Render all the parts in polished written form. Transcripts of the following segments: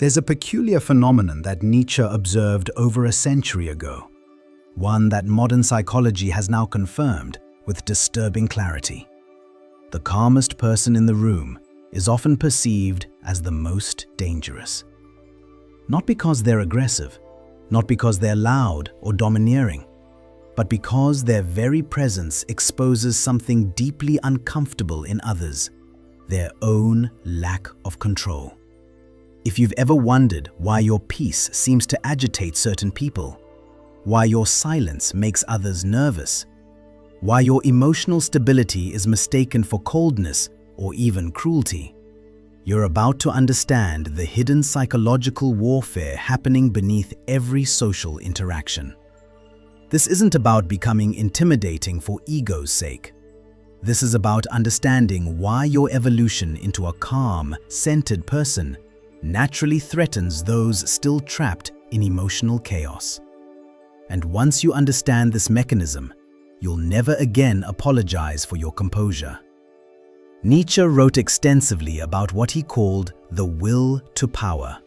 There's a peculiar phenomenon that Nietzsche observed over a century ago, one that modern psychology has now confirmed with disturbing clarity. The calmest person in the room is often perceived as the most dangerous. Not because they're aggressive, not because they're loud or domineering, but because their very presence exposes something deeply uncomfortable in others, their own lack of control. If you've ever wondered why your peace seems to agitate certain people, why your silence makes others nervous, why your emotional stability is mistaken for coldness or even cruelty, you're about to understand the hidden psychological warfare happening beneath every social interaction. This isn't about becoming intimidating for ego's sake. This is about understanding why your evolution into a calm, centered person naturally threatens those still trapped in emotional chaos. And once you understand this mechanism, you'll never again apologize for your composure. Nietzsche wrote extensively about what he called the will to power.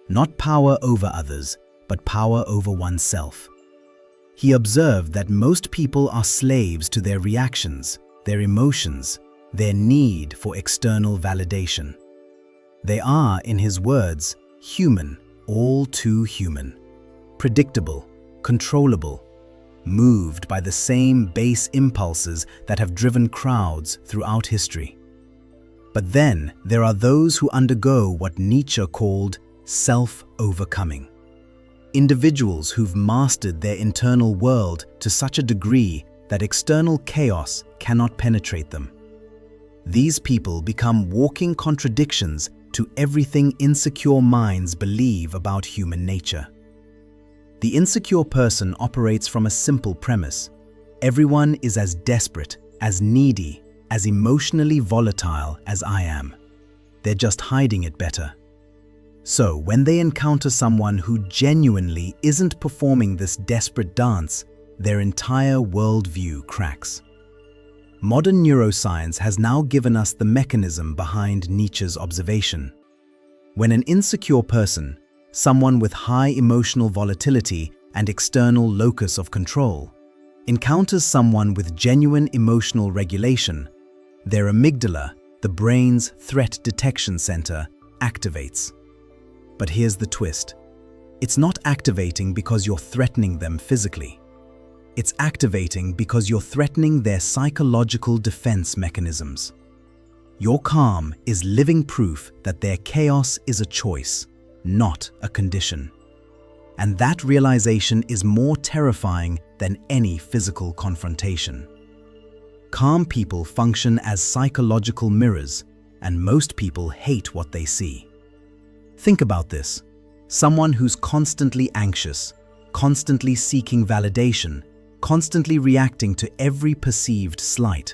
Not power over others, but power over oneself. He observed that most people are slaves to their reactions, their emotions, their need for external validation. They are, in his words, human, all too human, predictable, controllable, moved by the same base impulses that have driven crowds throughout history. But then there are those who undergo what Nietzsche called self-overcoming. Individuals who've mastered their internal world to such a degree that external chaos cannot penetrate them. These people become walking contradictions to everything insecure minds believe about human nature. The insecure person operates from a simple premise. Everyone is as desperate, as needy, as emotionally volatile as I am. They're just hiding it better. So when they encounter someone who genuinely isn't performing this desperate dance, their entire worldview cracks. Modern neuroscience has now given us the mechanism behind Nietzsche's observation. When an insecure person, someone with high emotional volatility and external locus of control, encounters someone with genuine emotional regulation, their amygdala, the brain's threat detection center, activates. But here's the twist. It's not activating because you're threatening them physically. It's activating because you're threatening their psychological defense mechanisms. Your calm is living proof that their chaos is a choice, not a condition. And that realization is more terrifying than any physical confrontation. Calm people function as psychological mirrors, and most people hate what they see. Think about this. Someone who's constantly anxious, constantly seeking validation, constantly reacting to every perceived slight.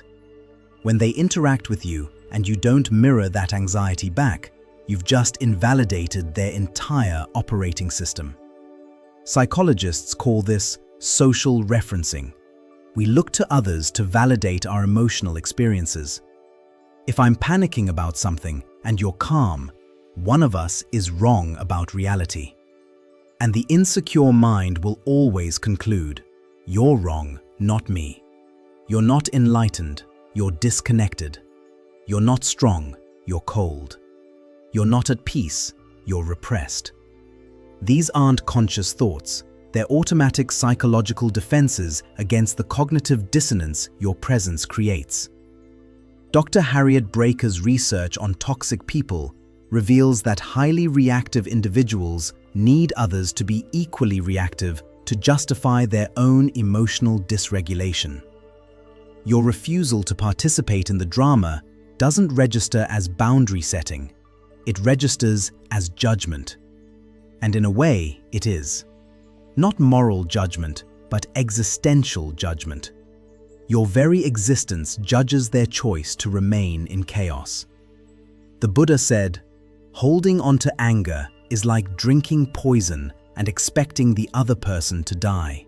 When they interact with you and you don't mirror that anxiety back, you've just invalidated their entire operating system. Psychologists call this social referencing. We look to others to validate our emotional experiences. If I'm panicking about something and you're calm, one of us is wrong about reality. And the insecure mind will always conclude, you're wrong, not me. You're not enlightened, you're disconnected. You're not strong, you're cold. You're not at peace, you're repressed. These aren't conscious thoughts, they're automatic psychological defenses against the cognitive dissonance your presence creates. Dr. Harriet Braker's research on toxic people reveals that highly reactive individuals need others to be equally reactive to justify their own emotional dysregulation. Your refusal to participate in the drama doesn't register as boundary setting, it registers as judgment. And in a way, it is. Not moral judgment, but existential judgment. Your very existence judges their choice to remain in chaos. The Buddha said, "Holding on to anger is like drinking poison and expecting the other person to die."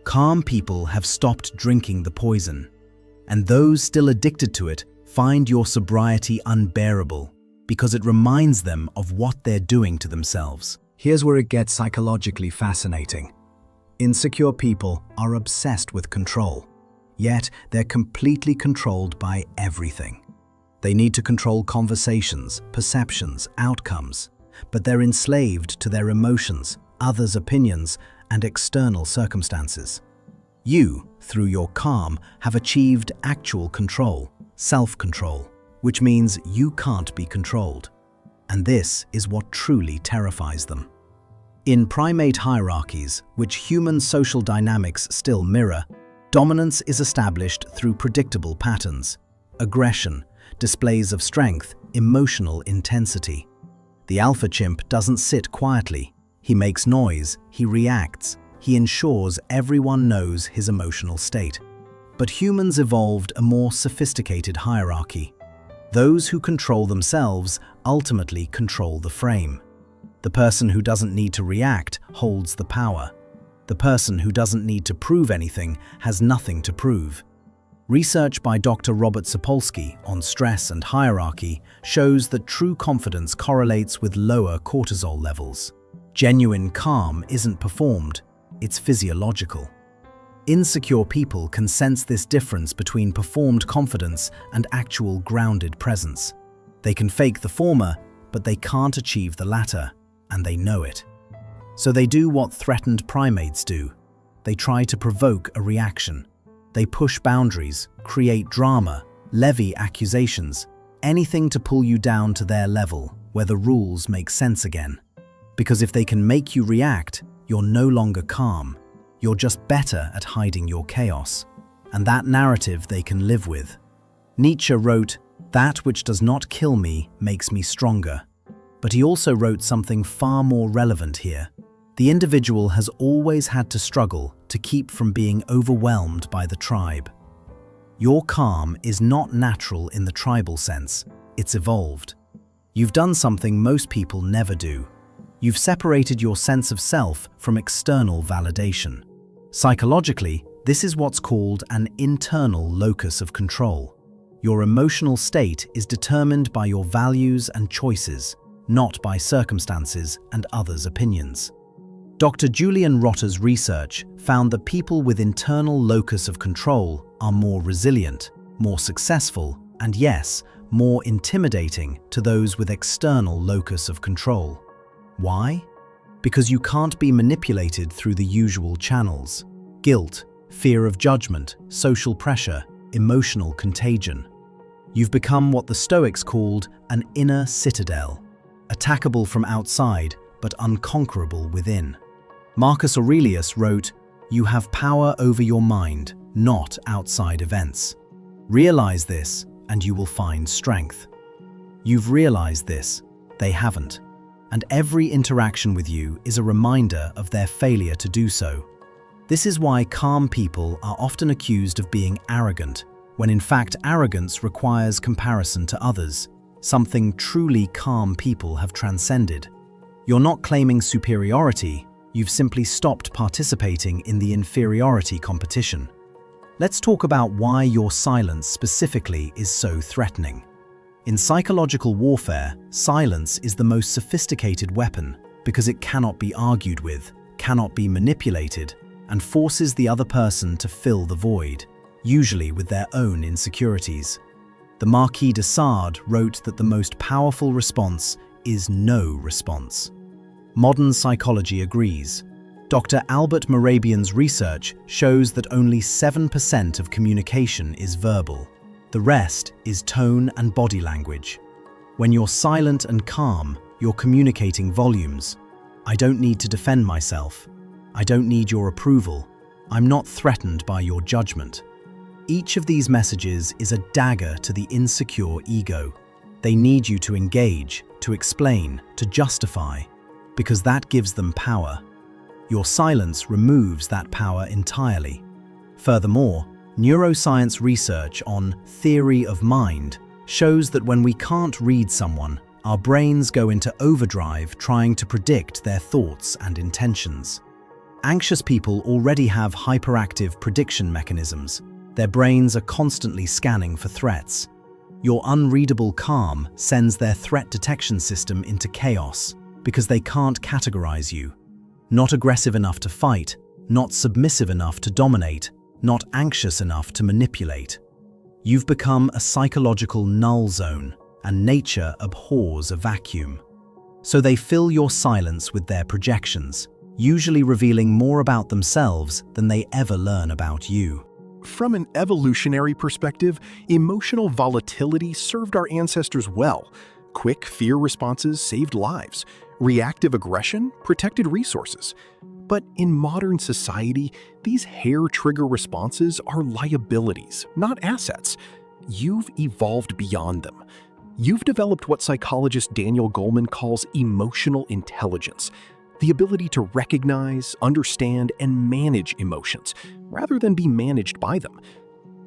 Calm people have stopped drinking the poison, and those still addicted to it find your sobriety unbearable, because it reminds them of what they're doing to themselves. Here's where it gets psychologically fascinating. Insecure people are obsessed with control, yet they're completely controlled by everything. They need to control conversations, perceptions, outcomes, but they're enslaved to their emotions, others' opinions, and external circumstances. You, through your calm, have achieved actual control, self-control, which means you can't be controlled. And this is what truly terrifies them. In primate hierarchies, which human social dynamics still mirror, dominance is established through predictable patterns: aggression, displays of strength, emotional intensity. The alpha chimp doesn't sit quietly. He makes noise, he reacts, he ensures everyone knows his emotional state. But humans evolved a more sophisticated hierarchy. Those who control themselves ultimately control the frame. The person who doesn't need to react holds the power. The person who doesn't need to prove anything has nothing to prove. Research by Dr. Robert Sapolsky on stress and hierarchy shows that true confidence correlates with lower cortisol levels. Genuine calm isn't performed, it's physiological. Insecure people can sense this difference between performed confidence and actual grounded presence. They can fake the former, but they can't achieve the latter, and they know it. So they do what threatened primates do. They try to provoke a reaction. They push boundaries, create drama, levy accusations, anything to pull you down to their level, where the rules make sense again. Because if they can make you react, you're no longer calm. You're just better at hiding your chaos. And that narrative they can live with. Nietzsche wrote, "That which does not kill me makes me stronger." But he also wrote something far more relevant here. The individual has always had to struggle to keep from being overwhelmed by the tribe. Your calm is not natural in the tribal sense, it's evolved. You've done something most people never do. You've separated your sense of self from external validation. Psychologically, this is what's called an internal locus of control. Your emotional state is determined by your values and choices, not by circumstances and others' opinions. Dr. Julian Rotter's research found that people with internal locus of control are more resilient, more successful, and yes, more intimidating to those with external locus of control. Why? Because you can't be manipulated through the usual channels: guilt, fear of judgment, social pressure, emotional contagion. You've become what the Stoics called an inner citadel, attackable from outside but unconquerable within. Marcus Aurelius wrote, "You have power over your mind, not outside events. Realize this, and you will find strength." You've realized this, they haven't. And every interaction with you is a reminder of their failure to do so. This is why calm people are often accused of being arrogant, when in fact arrogance requires comparison to others, something truly calm people have transcended. You're not claiming superiority, you've simply stopped participating in the inferiority competition. Let's talk about why your silence specifically is so threatening. In psychological warfare, silence is the most sophisticated weapon because it cannot be argued with, cannot be manipulated, and forces the other person to fill the void, usually with their own insecurities. The Marquis de Sade wrote that the most powerful response is no response. Modern psychology agrees. Dr. Albert Mehrabian's research shows that only 7% of communication is verbal. The rest is tone and body language. When you're silent and calm, you're communicating volumes. I don't need to defend myself. I don't need your approval. I'm not threatened by your judgment. Each of these messages is a dagger to the insecure ego. They need you to engage, to explain, to justify, because that gives them power. Your silence removes that power entirely. Furthermore, neuroscience research on theory of mind shows that when we can't read someone, our brains go into overdrive trying to predict their thoughts and intentions. Anxious people already have hyperactive prediction mechanisms. Their brains are constantly scanning for threats. Your unreadable calm sends their threat detection system into chaos because they can't categorize you. Not aggressive enough to fight, not submissive enough to dominate, not anxious enough to manipulate. You've become a psychological null zone, and nature abhors a vacuum. So they fill your silence with their projections, usually revealing more about themselves than they ever learn about you. From an evolutionary perspective, emotional volatility served our ancestors well. Quick fear responses saved lives. Reactive aggression protected resources. But in modern society, these hair-trigger responses are liabilities, not assets. You've evolved beyond them. You've developed what psychologist Daniel Goleman calls emotional intelligence, the ability to recognize, understand, and manage emotions, rather than be managed by them.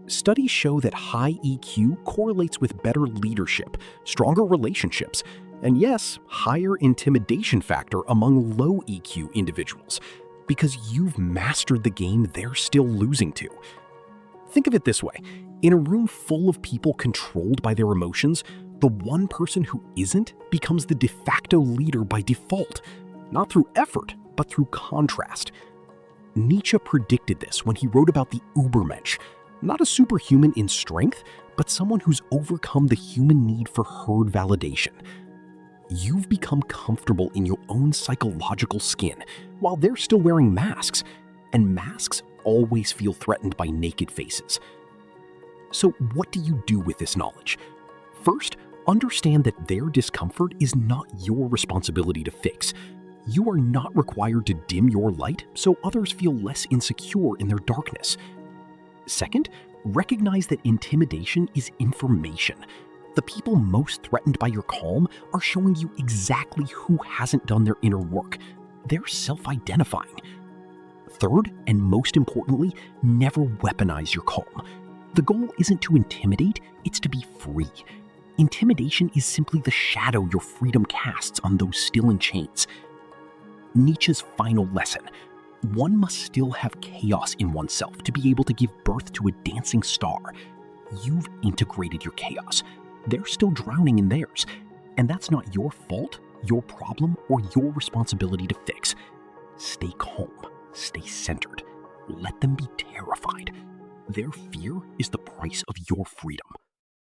Studies show that high EQ correlates with better leadership, stronger relationships, and yes, higher intimidation factor among low EQ individuals, because you've mastered the game they're still losing to. Think of it this way. In a room full of people controlled by their emotions, the one person who isn't becomes the de facto leader by default, not through effort, but through contrast. Nietzsche predicted this when he wrote about the Übermensch, not a superhuman in strength, but someone who's overcome the human need for herd validation. You've become comfortable in your own psychological skin, while they're still wearing masks, and masks always feel threatened by naked faces. So what do you do with this knowledge? First, understand that their discomfort is not your responsibility to fix. You are not required to dim your light so others feel less insecure in their darkness. Second, recognize that intimidation is information. The people most threatened by your calm are showing you exactly who hasn't done their inner work. They're self-identifying. Third, and most importantly, never weaponize your calm. The goal isn't to intimidate, it's to be free. Intimidation is simply the shadow your freedom casts on those still in chains. Nietzsche's final lesson: one must still have chaos in oneself to be able to give birth to a dancing star. You've integrated your chaos. They're still drowning in theirs. And that's not your fault, your problem, or your responsibility to fix. Stay calm. Stay centered. Let them be terrified. Their fear is the price of your freedom.